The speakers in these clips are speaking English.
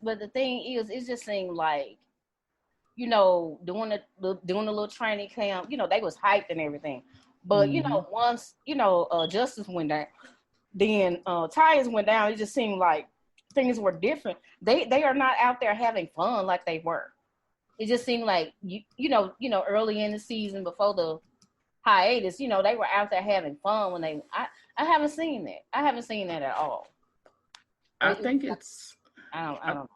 but the thing is, it just seemed like, you know, doing the little training camp, you know, they was hyped and everything. But you know, once you know Justice went down, then Tyus went down. It just seemed like things were different. They are not out there having fun like they were. It just seemed like you know early in the season before the hiatus, you know, they were out there having fun when they. I haven't seen that. I haven't seen that at all. I think it's. I don't.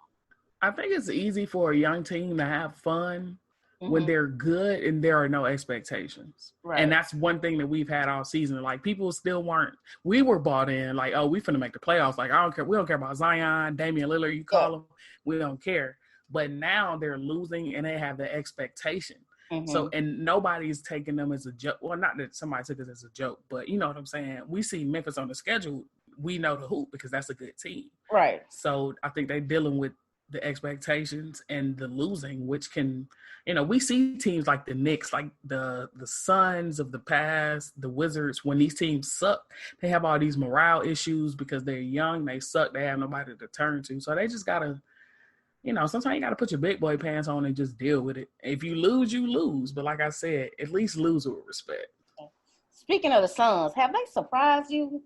I think it's easy for a young team to have fun when Mm-hmm. they're good and there are no expectations. Right. And that's one thing that we've had all season. Like people still weren't. We were bought in. Like, oh, we finna make the playoffs. Like I don't care. We don't care about Zion, Damian Lillard. You call them. We don't care. But now they're losing and they have the expectation. Mm-hmm. So, and nobody's taking them as a joke. Well, not that somebody took it as a joke, but you know what I'm saying? We see Memphis on the schedule. We know the hoop because that's a good team. Right. So I think they're dealing with the expectations and the losing, which can, you know, we see teams like the Knicks, like the Suns of the past, the Wizards, when these teams suck, they have all these morale issues because they're young, they suck, they have nobody to turn to. So they just got to, you know, sometimes you got to put your big boy pants on and just deal with it. If you lose, you lose. But like I said, at least lose with respect. Speaking of the Suns, have they surprised you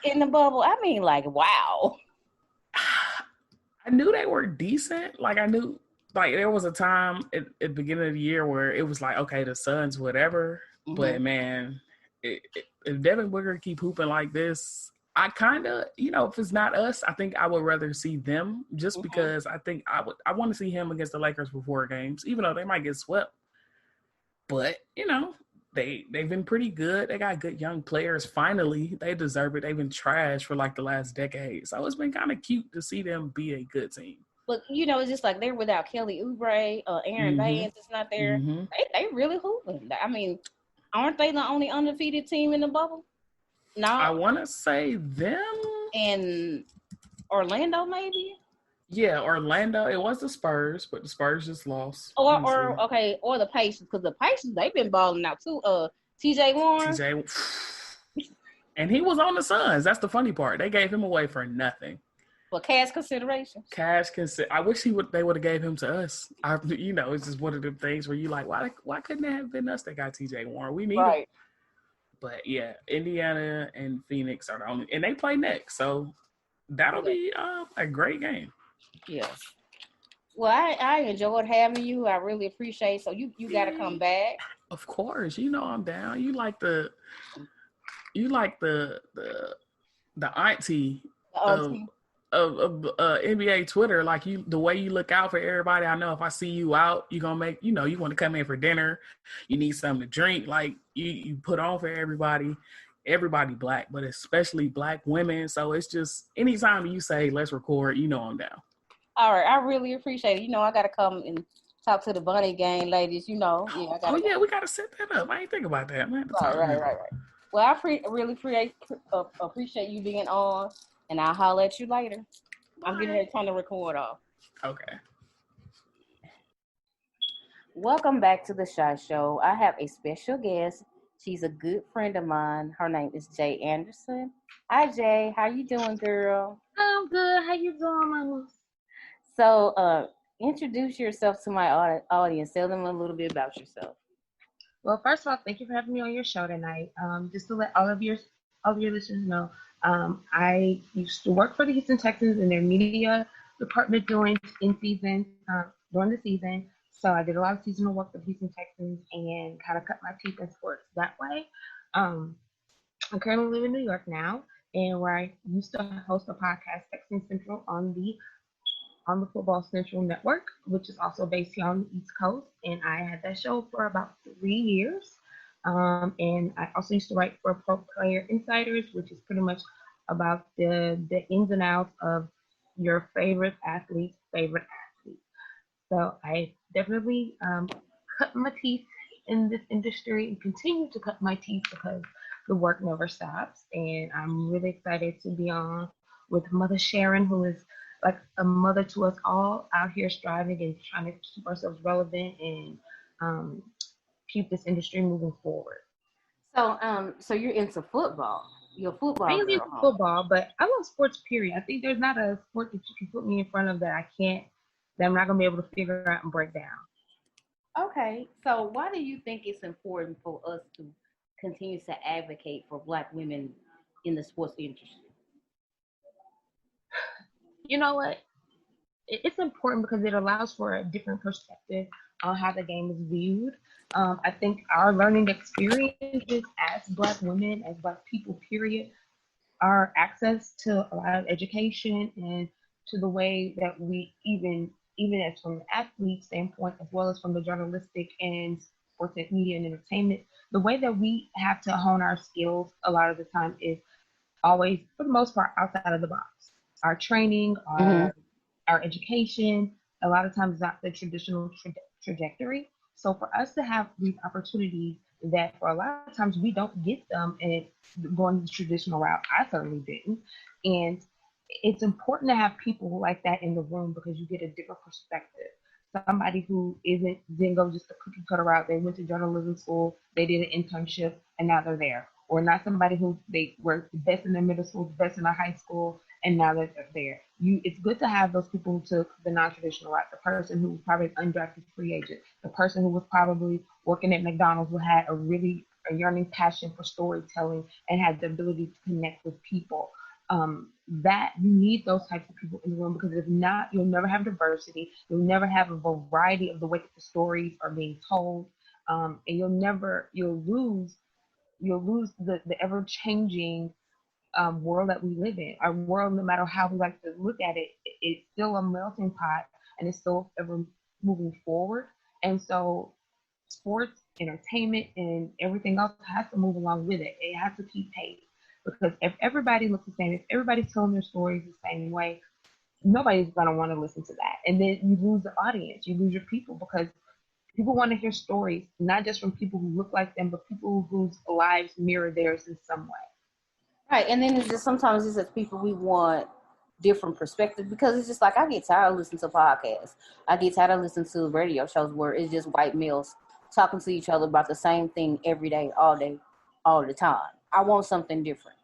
in the bubble? I mean, like, wow. I knew they were decent. Like, I knew, like, there was a time at the beginning of the year where it was like, okay, the Suns, whatever. Mm-hmm. But, man, if Devin Booker keep hooping like this, I kind of, you know, if it's not us, I think I would rather see them just because I think I want to see him against the Lakers for 4 games, even though they might get swept. But, you know, they've been pretty good. They got good young players. Finally, they deserve it. They've been trash for like the last decade. So it's been kind of cute to see them be a good team. But, you know, it's just like they're without Kelly Oubre, Aaron Baines is not there. They really hooping. I mean, aren't they the only undefeated team in the bubble? No. I want to say them. And Orlando, maybe? Yeah, Orlando. It was the Spurs, but the Spurs just lost. Or the Pacers, because the Pacers, they've been balling out too. TJ Warren. And he was on the Suns. That's the funny part. They gave him away for nothing. For cash consideration. I wish they would have gave him to us. You know, it's just one of the things where you like, why couldn't it have been us that got TJ Warren? We need him. But yeah, Indiana and Phoenix are the only, and they play next, so that'll be a great game. Yes. Well, I enjoyed having you. I really appreciate. So you got to come back. Of course, you know I'm down. You like the auntie of NBA Twitter, like the way you look out for everybody. I know if I see you out, you're gonna make, you know, you want to come in for dinner, you need something to drink, like you put on for everybody Black, but especially Black women. So it's just anytime you say let's record, you know I'm down. All right, I really appreciate it. You know, I gotta come and talk to the Bunny gang ladies. You know, yeah, we gotta set that up. I ain't think about that, man. Right. Well, I really appreciate you being on. And I'll holler at you later. I'm getting ready to turn the record off. Okay. Welcome back to the Shot Show. I have a special guest. She's a good friend of mine. Her name is Jay Anderson. Hi, Jay. How you doing, girl? I'm good. How you doing, mama? So, introduce yourself to my audience. Tell them a little bit about yourself. Well, first of all, thank you for having me on your show tonight. Just to let all of your listeners know, I used to work for the Houston Texans in their media department during the season. So I did a lot of seasonal work for the Houston Texans and kind of cut my teeth in sports that way. I currently live in New York now, and where I used to host a podcast, Texans Central, on the Football Central Network, which is also based here on the East Coast. And I had that show for about 3 years. And I also used to write for Pro Player Insiders, which is pretty much about the ins and outs of your favorite athlete's favorite athlete. So I definitely cut my teeth in this industry and continue to cut my teeth because the work never stops. And I'm really excited to be on with Mother Sharon, who is like a mother to us all out here striving and trying to keep ourselves relevant and keep this industry moving forward. So you're into football. You're a football Mainly girl, huh? football, but I love sports. Period. I think there's not a sport that you can put me in front of that I'm not gonna be able to figure out and break down. Okay, so why do you think it's important for us to continue to advocate for Black women in the sports industry? You know what? It's important because it allows for a different perspective on how the game is viewed. I think our learning experiences as Black women, as Black people, period, our access to a lot of education and to the way that we even as from an athlete standpoint as well as from the journalistic and sports and media and entertainment, the way that we have to hone our skills a lot of the time is always for the most part outside of the box. Our training, Mm-hmm. our education, a lot of times not the traditional trajectory. So for us to have these opportunities that for a lot of times we don't get them and going the traditional route, I certainly didn't. And it's important to have people like that in the room because you get a different perspective. Somebody who didn't go just the cookie cutter route. They went to journalism school, they did an internship, and now they're there. Or not somebody who they were the best in their middle school, the best in their high school, and now they're there. It's good to have those people who took the non-traditional route. The person who was probably an undrafted free agent, the person who was probably working at McDonald's, who had a yearning passion for storytelling and had the ability to connect with people. That you need those types of people in the room because if not, you'll never have diversity. You'll never have a variety of the way that the stories are being told, and you'll lose the ever changing world that we live in. Our world, no matter how we like to look at it, it's still a melting pot and it's still ever moving forward. And so sports, entertainment, and everything else has to move along with it. It has to keep pace. Because if everybody looks the same, if everybody's telling their stories the same way, nobody's going to want to listen to that. And then you lose the audience, you lose your people because people want to hear stories, not just from people who look like them, but people whose lives mirror theirs in some way. Right, and then it's just sometimes it's just people we want different perspectives because it's just like I get tired of listening to podcasts. I get tired of listening to radio shows where it's just white males talking to each other about the same thing every day, all the time. I want something different.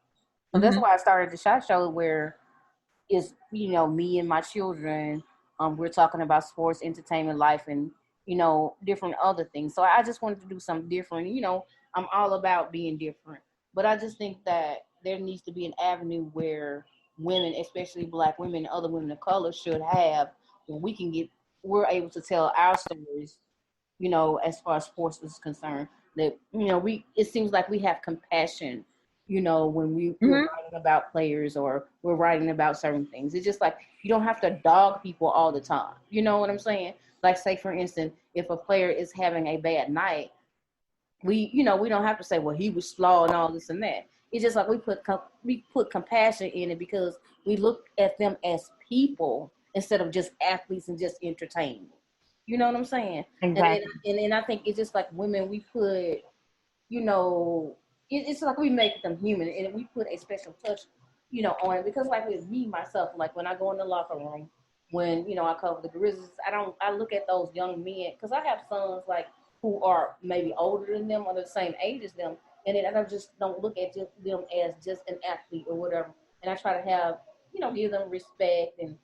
So that's Mm-hmm. why I started the shot show where it's me and my children. We're talking about sports, entertainment, life, and different other things. So I just wanted to do something different. I'm all about being different, but I just think that there needs to be an avenue where women, especially Black women and other women of color, should have when we're able to tell our stories. As far as sports is concerned, that it seems like we have compassion when we're Mm-hmm. writing about players or we're writing about certain things. It's just like you don't have to dog people all the time. You know what I'm saying? Like, say, for instance, if a player is having a bad night, we don't have to say, well, he was flawed and all this and that. It's just like we put compassion in it because we look at them as people instead of just athletes and just entertainment. You know what I'm saying? And then, Exactly. and I think it's just like women, we put, you know, it's like we make them human and we put a special touch, on it. Because like with me, myself, like when I go in the locker room, when, I cover the Grizzlies, I look at those young men because I have sons like who are maybe older than them or the same age as them. And then I just don't look at them as just an athlete or whatever. And I try to have, give them respect and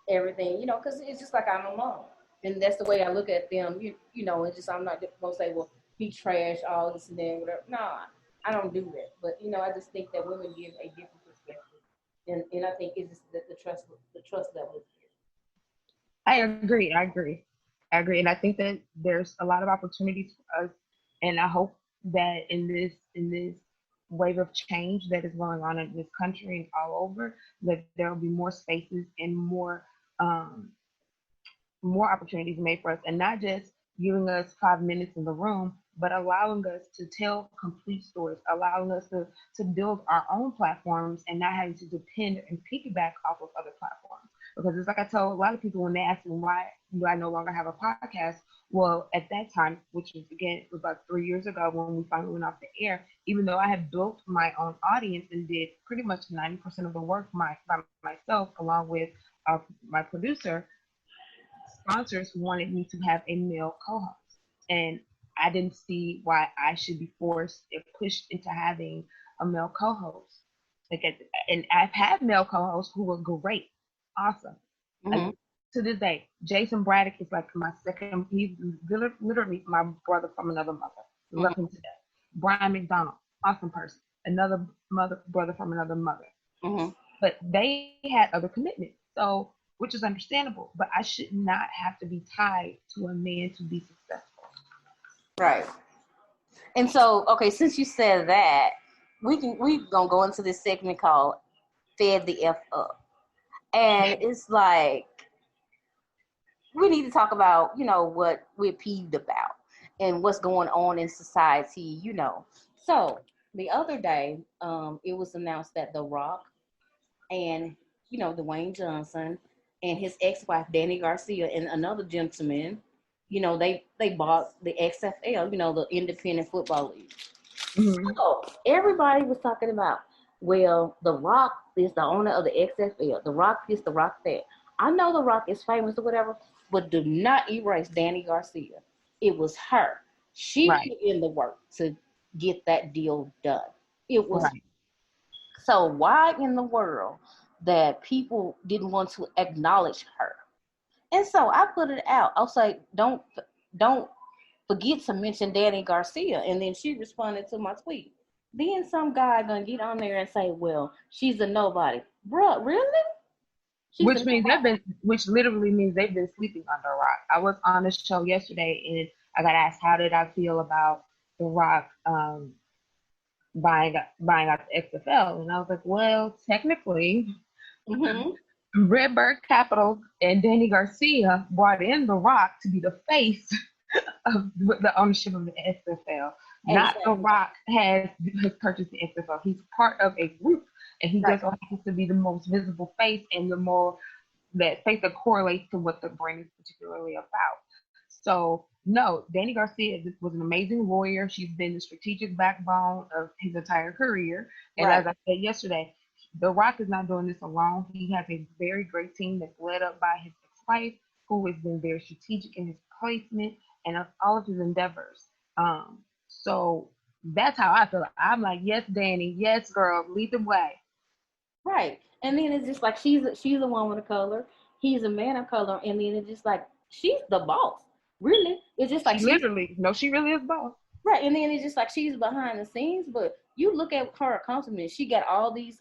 everything, because it's just like I'm a mom. And that's the way I look at them. It's just I'm not gonna say, well, he trash all this and then whatever. No, I don't do that. But I just think that women give a different perspective, and I think it's just that the trust level is I agree. And I think that there's a lot of opportunities for us. And I hope that in this wave of change that is going on in this country and all over, that there will be more spaces and um, more opportunities made for us, and not just giving us 5 minutes in the room, but allowing us to tell complete stories, allowing us to build our own platforms and not having to depend and piggyback off of other platforms. Because it's like I tell a lot of people when they ask me why do I no longer have a podcast. Well, at that time, which was again was about 3 years ago when we finally went off the air, even though I had built my own audience and did pretty much 90% of the work by myself, along with my producer, sponsors wanted me to have a male co-host, and I didn't see why I should be forced and pushed into having a male co-host. Like, and I've had male co-hosts who were great, awesome. Mm-hmm. Like, to this day, Jason Braddock is like my second. He's literally my brother from another mother. Love him to death. Brian McDonald, awesome person. Another brother from another mother. Mm-hmm. But they had other commitments, so which is understandable. But I should not have to be tied to a man to be successful. Right. And so, okay, since you said that, we gonna go into this segment called "Fed the F Up," and it's like we need to talk about, what we're peeved about and what's going on in society, So the other day, it was announced that The Rock and, Dwayne Johnson and his ex-wife, Danny Garcia, and another gentleman, they bought the XFL, the Independent Football League. Mm-hmm. So everybody was talking about, well, The Rock is the owner of the XFL. The Rock is The Rock that. I know The Rock is famous or whatever, but do not erase Danny Garcia. It was her. She put in the work to get that deal done. It was So why in the world that people didn't want to acknowledge her? And so I put it out. I was like, don't forget to mention Danny Garcia. And then she responded to my tweet. Then some guy gonna get on there and say, well, she's a nobody. Bruh, really? Which literally means they've been sleeping under a rock. I was on a show yesterday and I got asked how did I feel about The Rock buying out the XFL, and I was like, well, technically, Redbird Capital and Danny Garcia brought in The Rock to be the face of the ownership of the XFL. Not The Rock has purchased the XFL. He's part of a group, and he just happens to be the most visible face and the more that face that correlates to what the brand is particularly about. So no, Danny Garcia was an amazing lawyer. She's been the strategic backbone of his entire career. And as I said yesterday, The Rock is not doing this alone. He has a very great team that's led up by his ex-wife, who has been very strategic in his placement and all of his endeavors. So that's how I feel. I'm like, yes, Danny, yes, girl, lead the way. Right. And then it's just like she's a woman of color. He's a man of color. And then it's just like she's the boss. Really, it's just like she really is boss. Right, and then it's just like she's behind the scenes, but you look at her accomplishments. She got all these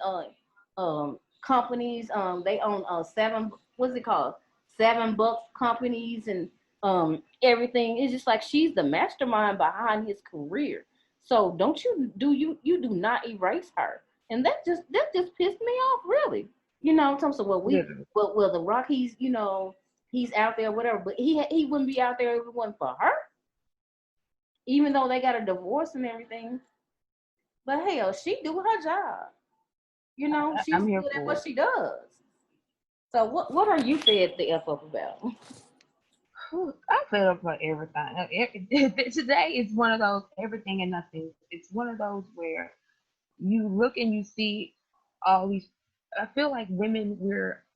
companies. They own what's it called? $7 companies and everything. It's just like she's the mastermind behind his career. So you do not erase her, and that just pissed me off, really. In terms of well, The Rock, he's out there, whatever, but he wouldn't be out there if it wasn't for her. Even though they got a divorce and everything. But hell, she do her job. She's good at what she does. So what are you fed the F up about? I'm fed up about everything. Today is one of those everything and nothing. It's one of those where you look and you see all these. I feel like women,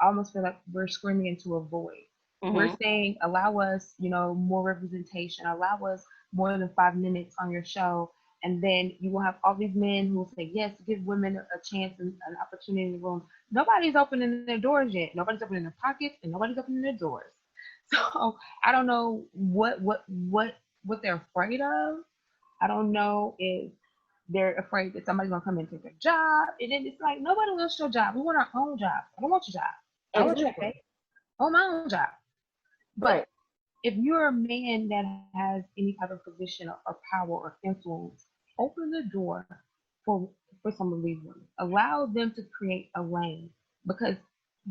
almost feel like we're screaming into a void. We're saying, allow us, more representation, allow us more than 5 minutes on your show. And then you will have all these men who will say, yes, give women a chance and an opportunity in the room. Nobody's opening their doors yet. Nobody's opening their pockets and nobody's opening their doors. So I don't know what they're afraid of. I don't know if they're afraid that somebody's going to come and take their job. And then it's like, nobody wants your job. We want our own job. I don't want your job. I want you to pay. I want my own job. But if you're a man that has any type of position or power or influence, open the door for some of these women. Allow them to create a lane, because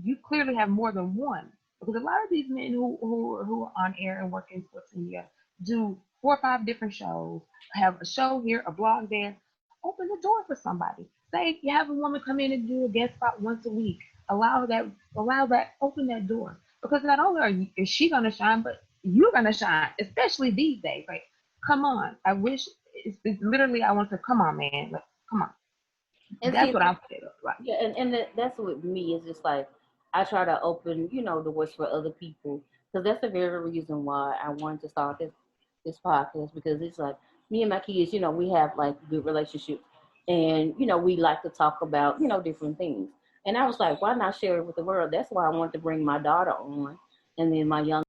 you clearly have more than one. Because a lot of these men who are on air and work in sports media do 4 or 5 different shows, have a show here, a blog there. Open the door for somebody. Say you have a woman come in and do a guest spot once a week. Allow that, open that door. Because not only is she going to shine, but you're going to shine, especially these days. Like, come on. I wish, it's literally, I want to, come on, man. Like, come on. And that's what I'm saying. Like. Yeah, and that's with me. It's just like, I try to open, doors for other people. Because that's the very reason why I wanted to start this podcast. Because it's like, me and my kids, we have, like, good relationships. And, you know, we like to talk about, you know, different things. And I was like, why not share it with the world? That's why I wanted to bring my daughter on. And then my young